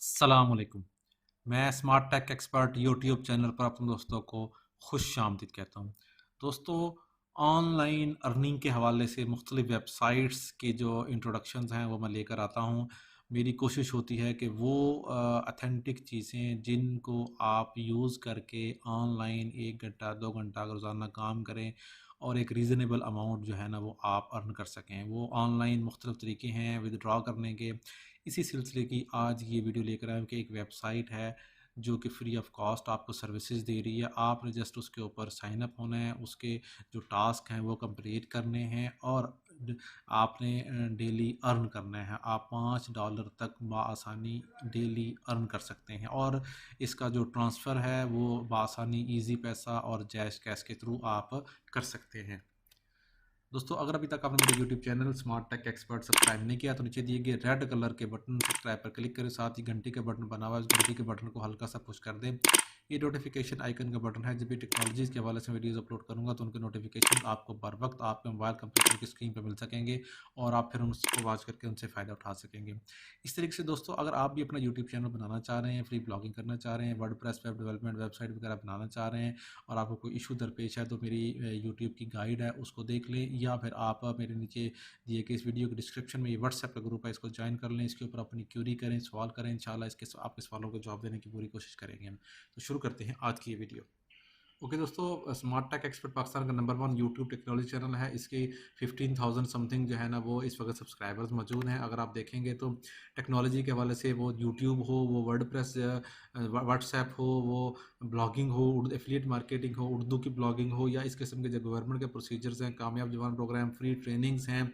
अस्सलामुअलैकुम। मैं smart tech expert YouTube channel पर अपने दोस्तों को खुश आमदीद कहता हूँ। दोस्तों, ऑनलाइन अर्निंग के हवाले से मुख्तलिफ़ वेबसाइट्स के जो इंट्रोडक्शंस हैं वो मैं लेकर आता हूँ। मेरी कोशिश होती है कि वो ऑथेंटिक चीज़ें जिनको आप यूज़ करके ऑनलाइन 1 घंटा 2 घंटा अगर रोज़ाना काम करें और एक रीज़नेबल अमाउंट जो है ना वो आप अर्न कर सकें। वो ऑनलाइन मुख्तलिफ़ तरीके हैं विथड्रॉ करने के। इसी सिलसिले की आज ये वीडियो लेकर आए हैं कि एक वेबसाइट है जो कि फ्री ऑफ कॉस्ट आपको सर्विसेज दे रही है। आपने जस्ट उसके ऊपर साइन अप होना है, उसके जो टास्क हैं वो कंप्लीट करने हैं और आपने डेली अर्न करना है। आप $5 तक बआसानी डेली अर्न कर सकते हैं और इसका जो ट्रांसफ़र है वो बआसानी ईज़ी पैसा और जैश कैश के थ्रू आप कर सकते हैं। दोस्तों, अगर अभी तक आपने मेरे YouTube channel smart tech expert subscribe नहीं किया तो नीचे दिए गए रेड कलर के बटन सब्सक्राइब पर क्लिक करें। साथ ही घंटी का बटन बना हुआ है, उस घंटी के बटन को हल्का सा पुश कर दें। ये नोटिफिकेशन आइकन का बटन है। जब भी टेक्नोलॉजीज़ के हवाले से वीडियोज़ अपलोड करूँगा तो उनके नोटिफिकेशन आपको बर वक्त आपके मोबाइल कंप्यूटर की स्क्रीन पर मिल सकेंगे और आप फिर उसको वॉच करके उनसे फ़ायदा उठा सकेंगे। इस तरीके से दोस्तों, अगर आप भी अपना यूट्यूब चैनल बनाना चाह रहे हैं, फ्री ब्लॉगिंग करना चाह रहे हैं, वर्डप्रेस वेब डेवलपमेंट वेबसाइट वगैरह बनाना चाह रहे हैं और आपको कोई इशू दरपेश है तो मेरी यूट्यूब की गाइड है उसको देख लें, या फिर आप मेरे नीचे दिए गए इस वीडियो के डिस्क्रिप्शन में ये व्हाट्सएप का ग्रुप है, इसको ज्वाइन कर लें। इसके ऊपर अपनी क्यूरी करें, सवाल करें, इंशाल्लाह इसके आपके सवालों के जवाब देने की पूरी कोशिश करेंगे हम। तो शुरू करते हैं आज की ये वीडियो। ओके दोस्तों, स्मार्ट टेक एक्सपर्ट पाकिस्तान का नंबर 1 यूट्यूब टेक्नोलॉजी चैनल है। इसके 15,000 समथिंग जो है ना वो इस वक्त सब्सक्राइबर्स मौजूद हैं। अगर आप देखेंगे तो टेक्नोलॉजी के हवाले से वो यूट्यूब हो, वो वर्डप्रेस, व्हाट्सएप हो, वो ब्लॉगिंग हो, एफिलिएट मार्केटिंग हो, उर्दू की ब्लॉगिंग हो, या इस किस्म के जो गवर्नमेंट के प्रोसीजर्स हैं, कामयाब जवान प्रोग्राम, फ्री ट्रेनिंग्स हैं,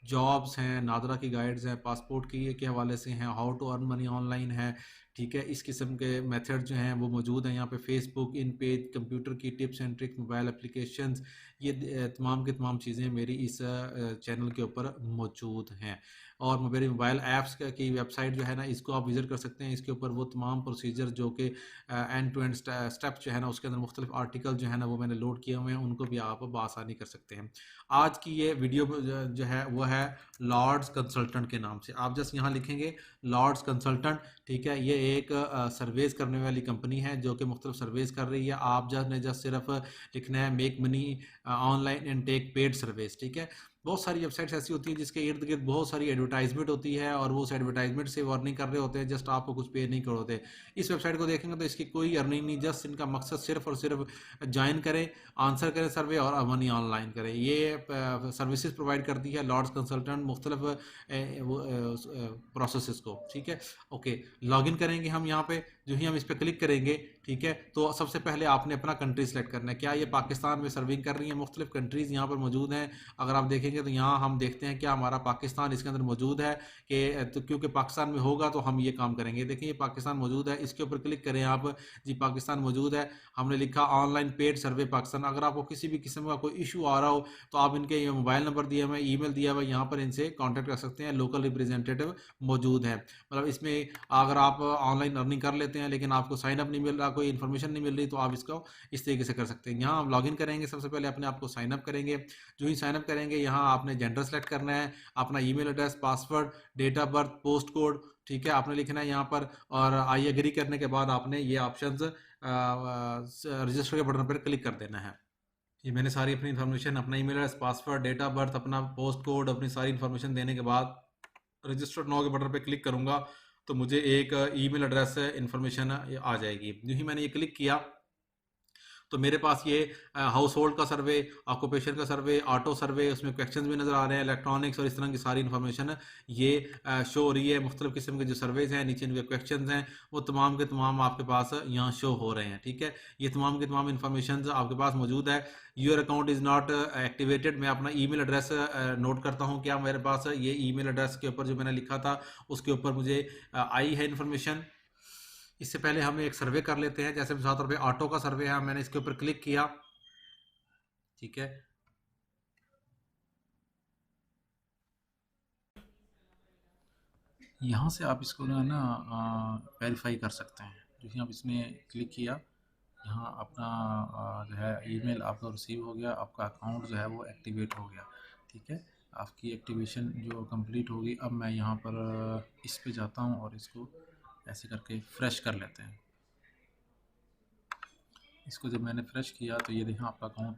जॉब्स हैं, नादरा की गाइड्स हैं, पासपोर्ट की के हवाले से हैं, how to earn money online है। ठीक है, इस किस्म के मेथड जो हैं वो मौजूद हैं यहाँ पे। फेसबुक, इन पेज, कंप्यूटर की tips and tricks, mobile applications, ये तमाम की तमाम चीज़ें मेरी इस चैनल के ऊपर मौजूद हैं। और मेरी मोबाइल ऐप्स की वेबसाइट जो है ना इसको आप विज़िट कर सकते हैं। इसके ऊपर वो तमाम प्रोसीजर जो कि एंड टू एंड स्टेप्स जो है ना उसके अंदर मुख्तलिफ आर्टिकल जो है ना वो मैंने लोड किए हुए हैं, उनको भी आप बआसानी कर सकते हैं। आज की ये वीडियो जो है वो है लॉर्ड्स कंसल्टेंट के नाम से। आप जस्ट यहाँ लिखेंगे लॉर्ड्स कंसल्टेंट। ठीक है, ये एक सर्वेस करने वाली कंपनी है जो कि मुख्तलिफ सर्वेस कर रही है। आप जस्ट सिर्फ लिखना है make money online and take paid service. ठीक है, बहुत सारी वेबसाइट्स ऐसी होती हैं जिसके इर्द गिर्द बहुत सारी एडवर्टाइजमेंट होती है और वो उस एडवर्टाइजमेंट से अर्निंग कर रहे होते हैं, जस्ट आपको कुछ पे नहीं कर होते। इस वेबसाइट को देखेंगे तो इसकी कोई अर्निंग नहीं, जस्ट इनका मकसद सिर्फ और सिर्फ ज्वाइन करें, आंसर करें सर्वे और मनी ऑनलाइन करें। ये सर्विसेज प्रोवाइड करती है लॉर्ड्स कंसल्टेंट मुख्तलिफ प्रोसेस को। ठीक है, ओके, लॉगिन करेंगे हम यहाँ पे। जो ही हम इस पर क्लिक करेंगे, ठीक है, तो सबसे पहले आपने अपना कंट्री सेलेक्ट करना है। क्या ये पाकिस्तान में सर्विंग कर रही है? मुख्तलिफ कंट्रीज़ यहाँ पर मौजूद हैं। अगर आप देखेंगे तो यहाँ हम देखते हैं क्या हमारा पाकिस्तान इसके अंदर मौजूद है कि तो क्योंकि पाकिस्तान में होगा तो हम ये काम करेंगे। देखिए ये पाकिस्तान मौजूद है, इसके ऊपर क्लिक करें आप। जी पाकिस्तान मौजूद है। हमने लिखा ऑनलाइन पेड सर्वे पाकिस्तान। अगर आपको किसी भी किस्म का कोई इशू आ रहा हो तो आप इनके ये मोबाइल नंबर दिया हुआ है, ईमेल दिया हुआ है, यहाँ पर इनसे कॉन्टैक्ट कर सकते हैं। लोकल रिप्रेजेंटेटिव मौजूद है। मतलब इसमें अगर आप ऑनलाइन अर्निंग कर लेते हैं लेकिन आपको साइन अप नहीं मिल रहा, कोई इन्फॉर्मेशन नहीं मिल रही, तो आप इसको इस तरीके से कर सकते हैं। यहाँ हम लॉगिन करेंगे, सबसे पहले अपने आप को साइन अप करेंगे। जो ही साइन अप करेंगे यहाँ आपने जेंडर सेलेक्ट करना है, अपना email address, password, date of birth, post code, ठीक है, आपने लिखना है यहाँ पर। और आई एग्री करने के बाद आपने ये ऑप्शंस रजिस्टर के बटन पर क्लिक कर देना है। ये मैंने सारी अपनी इन्फॉर्मेशन, अपना email address, password, date of birth, अपना पोस्ट कोड, अपनी सारी इन्फॉर्मेशन देने के बाद रजिस्टर्ड नाउ के बटन पे क्लिक करूंगा तो मुझे एक ईमेल एड्रेस इन्फॉर्मेशन आ जाएगी। जो ही मैंने ये क्लिक किया तो मेरे पास ये हाउस होल्ड का सर्वे, ऑक्यूपेशन का सर्वे, ऑटो सर्वे, उसमें क्वेश्चंस भी नज़र आ रहे हैं, इलेक्ट्रॉनिक्स और इस तरह की सारी इन्फॉर्मेशन ये शो हो रही है। मुख्तलिफ किस्म के जो सर्वेज हैं, नीचे इनके क्वेश्चंस हैं, वो तमाम के तमाम आपके पास यहाँ शो हो रहे हैं। ठीक है, ये तमाम के तमाम इन्फॉर्मेशन आपके पास मौजूद है। Your account is not activated. मैं अपना ईमेल एड्रेस नोट करता हूँ। क्या मेरे पास ये ईमेल एड्रेस के ऊपर जो मैंने लिखा था उसके ऊपर मुझे आई है इन्फॉर्मेशन। इससे पहले हम एक सर्वे कर लेते हैं, जैसे मिसाल तौर पे ऑटो का सर्वे है, मैंने इसके ऊपर क्लिक किया। ठीक है, यहाँ से आप इसको जो है ना वेरीफाई कर सकते हैं। जो ही आप इसमें क्लिक किया, यहाँ अपना जो है ईमेल आपका रिसीव हो गया, आपका अकाउंट जो है वो एक्टिवेट हो गया। ठीक है, आपकी एक्टिवेशन जो कंप्लीट होगी। अब मैं यहाँ पर इस पे जाता हूँ और इसको ऐसे करके फ़्रेश कर लेते हैं। इसको जब मैंने फ़्रेश किया तो ये देखें आपका अकाउंट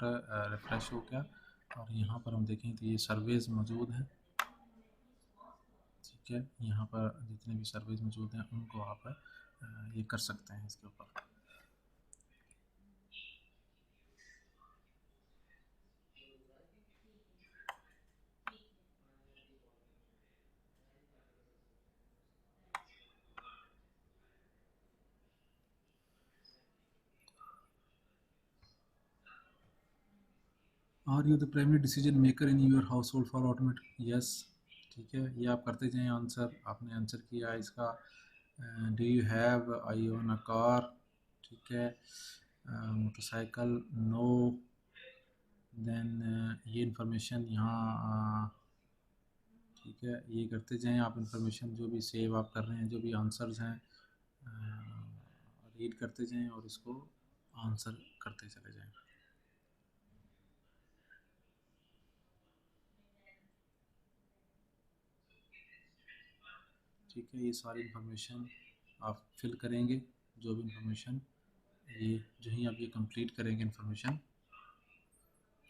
रिफ़्रेश हो गया, और यहाँ पर हम देखें तो ये सर्विस मौजूद हैं। ठीक है, यहाँ पर जितने भी सर्विस मौजूद हैं उनको आप ये कर सकते हैं इसके ऊपर। Are you the primary decision maker in your household for automatic? Yes. ठीक है, ये आप करते जाएं आंसर। आपने आंसर किया इसका। Do you have, I own a car? ठीक है, मोटरसाइकिल, नो। देन ये इंफॉर्मेशन यहाँ, ठीक है, ये करते जाएं आप। इंफॉर्मेशन जो भी सेव आप कर रहे हैं, जो भी आंसर्स हैं, रीड करते जाएं और इसको आंसर करते चले जाएं। ठीक है, ये सारी इंफॉर्मेशन आप फिल करेंगे, जो भी इंफॉर्मेशन, ये जो ही आप ये कंप्लीट करेंगे इंफॉर्मेशन।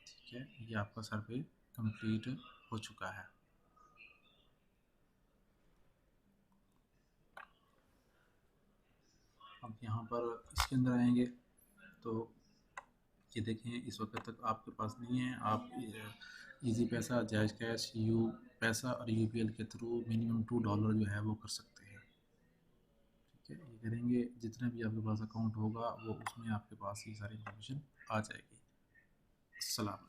ठीक है, ये आपका सर्वे कंप्लीट हो चुका है। अब यहाँ पर इसके अंदर आएंगे तो ये देखें इस वक्त तक आपके पास नहीं है। आप इजी पैसा, जायज़ कैश, यू पैसा और यूपीएल के थ्रू मिनिमम $2 जो है वो कर सकते हैं। ठीक है, ये करेंगे, जितना भी आपके पास अकाउंट होगा वो उसमें आपके पास ये सारी इन्फॉर्मेशन आ जाएगी। अस्सलाम।